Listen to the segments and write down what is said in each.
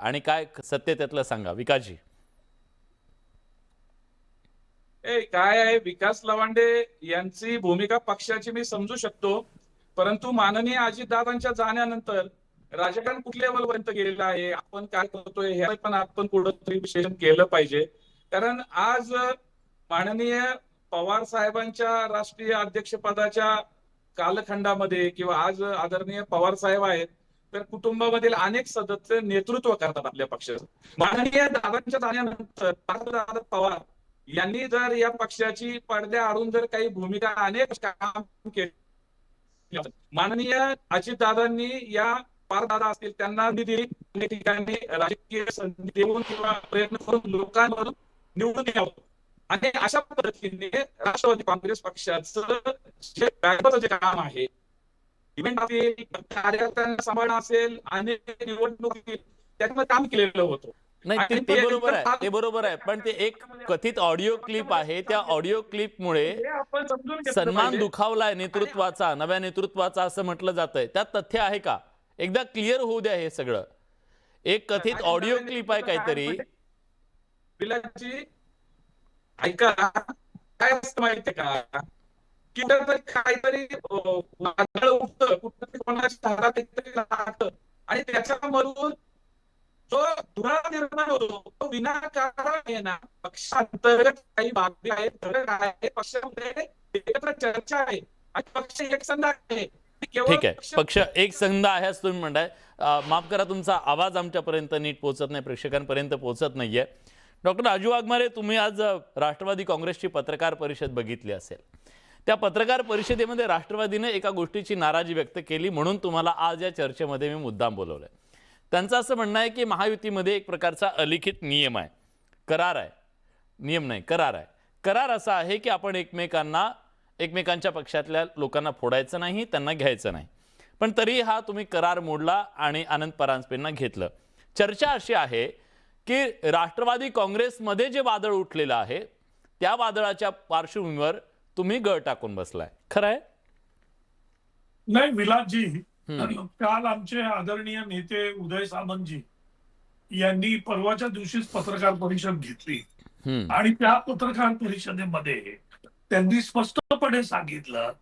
आणि काय सत्य त्यातलं सांगा विकासजी. काय आहे, विकास लवांडे यांची भूमिका पक्षाची मी समजू शकतो, परंतु माननीय अजितदादांच्या जाण्यानंतर राजकारण कुठल्या लेवलपर्यंत गेलेलं आहे, आपण काय करतोय हे पण आपण कुठेतरी विश्लेषण केलं पाहिजे. कारण आज माननीय पवार साहेबांच्या राष्ट्रीय अध्यक्षपदाच्या कालखंडामध्ये किंवा आज आदरणीय पवार साहेब आहेत, तर कुटुंबामधील अनेक सदस्य नेतृत्व करतात आपल्या पक्षाचं. माननीय दादांच्या जाण्यानंतर दादा पवार यांनी जर या पक्षाची पडद्या आडून जर काही भूमिका अनेक काम केली, माननीय अजितदादांनी या दादा असतील त्यांना दिली, अनेक ठिकाणी राजकीय संधी देऊन किंवा प्रयत्न करून लोकांमधून निवडून यावं आणि अशा पद्धतीने राष्ट्रवादी काँग्रेस पक्षाचं जे बॅकअपचं जे काम आहे, इव्हेंट असेल, कार्यकर्त्यांना सांभाळणं असेल, अनेक निवडणूक त्याच्यामध्ये काम केलेलं होतं. नाही ते बरोबर आहे, ते बरोबर आहे, पण ते एक कथित ऑडिओ क्लिप आहे. त्या ऑडिओ क्लिपमुळे सन्मान दुखावलाय नेतृत्वाचा, नव्या नेतृत्वाचा असं म्हटलं जातंय. त्यात तथ्य आहे का? एकदा क्लिअर होऊ द्या हे सगळं. एक कथित ऑडिओ क्लिप आहे काहीतरी. ऐका, काय असतं माहितीये का, कुठेतरी काहीतरी वादळ उठतं, कुठेतरी कोणाच्या हातात काहीतरी राहतं आणि त्याच्यामधून जो धुरा निर्माण होतो तो विनाकारण आहे ना. पक्षांतर्गत काही बाबी आहेत, घटक आहे, पक्षामध्ये एकत्र चर्चा आहे आणि पक्ष एकसंध आहे. ठीक आहे, पक्ष एक संघ आहे असं तुम्ही म्हणताय. माफ करा, तुमचा आवाज आमच्यापर्यंत नीट पोहोचत नाही, प्रेक्षकांपर्यंत पोहोचत नाहीये. डॉक्टर राजू वाघमारे, तुम्ही आज राष्ट्रवादी काँग्रेसची पत्रकार परिषद बघितली असेल. त्या पत्रकार परिषदेमध्ये राष्ट्रवादीने एका गोष्टीची नाराजी व्यक्त केली, म्हणून तुम्हाला आज या चर्चेमध्ये मी मुद्दाम बोलवलंय. त्यांचं असं म्हणणं आहे की महायुतीमध्ये एक प्रकारचा अलिखित नियम आहे, करार आहे. नियम नाही, करार आहे. करार असा आहे की आपण एकमेकांच्या पक्षातल्या लोकांना फोडायचं नाही, त्यांना घ्यायचं नाही. पण तरी हा तुम्ही करार मोडला आणि आनंद परांजपेंना घेतलं. चर्चा अशी आहे की राष्ट्रवादी काँग्रेसमध्ये जे वादळ उठलेलं आहे त्या वादळाच्या पार्श्वभूमीवर तुम्ही गळ टाकून बसलाय, खरं आहे? नाही विलासजी, काल आमचे आदरणीय नेते उदय सामंतजी यांनी परवाच्या दिवशीच पत्रकार परिषद घेतली आणि त्या पत्रकार परिषदेमध्ये त्यांनी स्पष्टपणे सांगितलं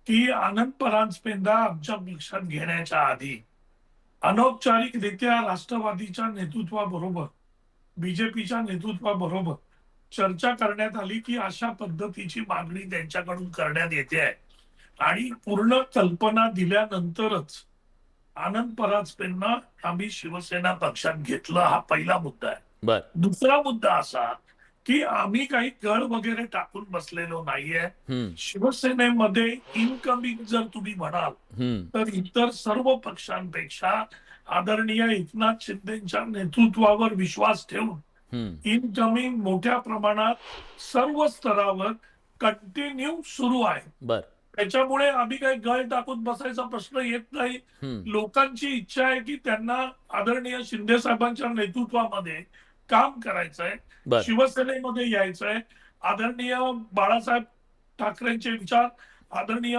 की आनंद परांजपेंना आमच्या पक्षात घेण्याच्या आधी अनौपचारिकरित्या राष्ट्रवादीच्या नेतृत्वाबरोबर, बीजेपीच्या नेतृत्वाबरोबर चर्चा करण्यात आली की अशा पद्धतीची मागणी त्यांच्याकडून करण्यात येते आहे आणि पूर्ण कल्पना दिल्यानंतरच आनंद परांजपेंना आम्ही शिवसेना पक्षात घेतलं. हा पहिला मुद्दा आहे. दुसरा मुद्दा असा की आम्ही काही गळ वगैरे टाकून बसलेलो नाहीये. शिवसेनेमध्ये इनकमिंग जर तुम्ही म्हणाल तर इतर सर्व पक्षांपेक्षा आदरणीय एकनाथ शिंदेच्या नेतृत्वावर विश्वास ठेवून इनकमिंग मोठ्या प्रमाणात सर्व स्तरावर कंटिन्यू सुरू आहे. त्याच्यामुळे आम्ही काही गळ टाकून बसायचा प्रश्न येत नाही. लोकांची इच्छा आहे की त्यांना आदरणीय शिंदे साहेबांच्या नेतृत्वामध्ये काम करायचंय, शिवसेनेमध्ये यायचंय. आदरणीय बाळासाहेब ठाकरेंचे विचार, आदरणीय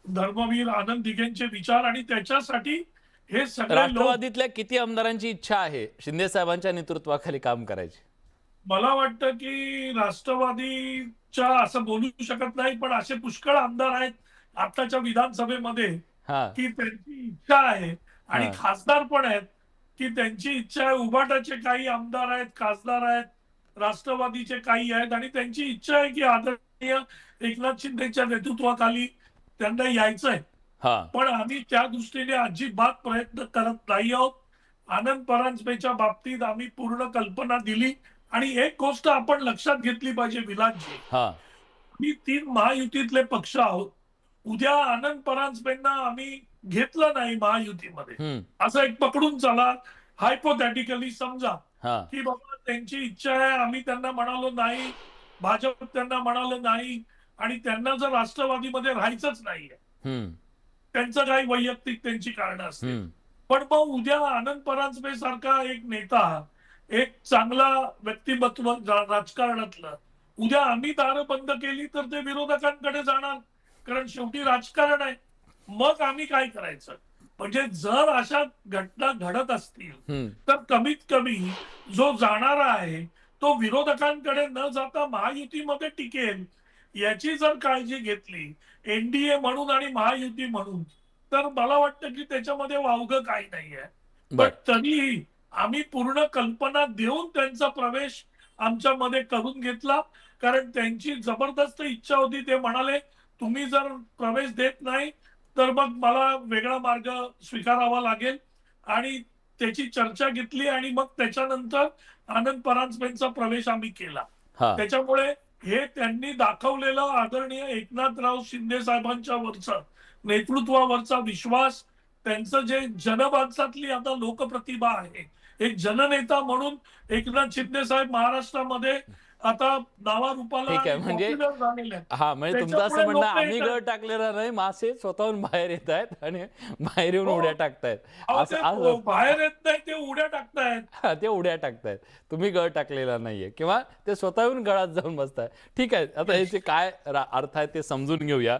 धर्मवीर आनंद दिघेंचे विचार आणि त्याच्यासाठी हे सगळे राष्ट्रवादीतल्या किती आमदारांची इच्छा आहे शिंदे साहेबांच्या नेतृत्वाखाली काम करायची? मला वाटतं की राष्ट्रवादीच्या असं बोलू शकत नाही, पण असे पुष्कळ आमदार आहेत आताच्या विधानसभेमध्ये की त्यांची इच्छा आहे आणि खासदार पण आहेत की त्यांची इच्छा आहे. उभाटाचे काही आमदार आहेत, खासदार आहेत, राष्ट्रवादीचे काही आहेत आणि त्यांची इच्छा आहे की आदरणीय एकनाथ शिंदेच्या नेतृत्वाखाली त्यांना यायचंय. पण आम्ही त्या दृष्टीने अजिबात प्रयत्न करत नाही आहोत. आनंद परांजपेच्या बाबतीत आम्ही पूर्ण कल्पना दिली आणि एक गोष्ट आपण लक्षात घेतली पाहिजे विलासजी, मी 3 महायुतीतले पक्ष आहोत. उद्या आनंद परांजपेंना आम्ही घेतलं नाही महायुतीमध्ये, असं एक पकडून चला, हायपोथेटिकली समजा की बाबा त्यांची इच्छा आहे, आम्ही त्यांना म्हणालो नाही, भाजप त्यांना म्हणालं नाही आणि त्यांना जर राष्ट्रवादीमध्ये राहायचंच नाहीये, त्यांचं काही वैयक्तिक त्यांची कारणं असतील. पण मग उद्या आनंद परांजपे सारखा एक नेता, एक चांगला व्यक्तिमत्व राजकारणातलं, उद्या आम्ही दारं बंद केली तर ते विरोधकांकडे जाणार, कारण शेवटी राजकारण आहे. मग आम्ही काय करायचं? म्हणजे जर अशा घटना घडत असतील हम्म. तर कमीत कमी जो जाणारा आहे तो विरोधकांकडे न जाता महायुतीमध्ये टिकेल याची जर काळजी घेतली एनडीए म्हणून आणि महायुती म्हणून, तर मला वाटतं की त्याच्यामध्ये वावगं काही नाहीये. बर. पण तरीही आम्ही पूर्ण कल्पना देऊन त्यांचा प्रवेश आमच्यामध्ये करून घेतला, कारण त्यांची जबरदस्त इच्छा होती. ते म्हणाले तुम्ही जर प्रवेश देत नाही तर मग मला वेगळा मार्ग स्वीकारावा लागेल, आणि त्याची चर्चा घेतली आणि मग त्याच्यानंतर आनंद परांजपेंचा प्रवेश आम्ही केला. हा. त्याच्यामुळे हे त्यांनी दाखवलेलं आदरणीय एकनाथराव शिंदे साहेबांच्या वरचा नेतृत्वावरचा विश्वास, त्यांचं जे जनमानसातली आता लोकप्रतिभा आहे, एक जननेता म्हणून एकनाथ शिंदे साहेब महाराष्ट्रामध्ये आता नावारूपाला ठीक आहे, म्हणजे popular झालेले आहेत. हा, म्हणजे तुमचं असं त्याच्यामुळे म्हणणं लोकं आम्ही येतात. गळ टाकलेला नाही, मासे स्वतःहून बाहेर येत आहेत आणि बाहेर येऊन हो. उड्या टाकतायत. अहो, असं ते असं बाहेर येत नाही, ते उड्या टाकतायत. हा, ते उड्या टाकतायत, तुम्ही गळ टाकलेला नाहीये किंवा ते स्वतःहून गळात जाऊन बसताय. ठीक आहे, आता याचे काय अर्थ आहे ते समजून घेऊया.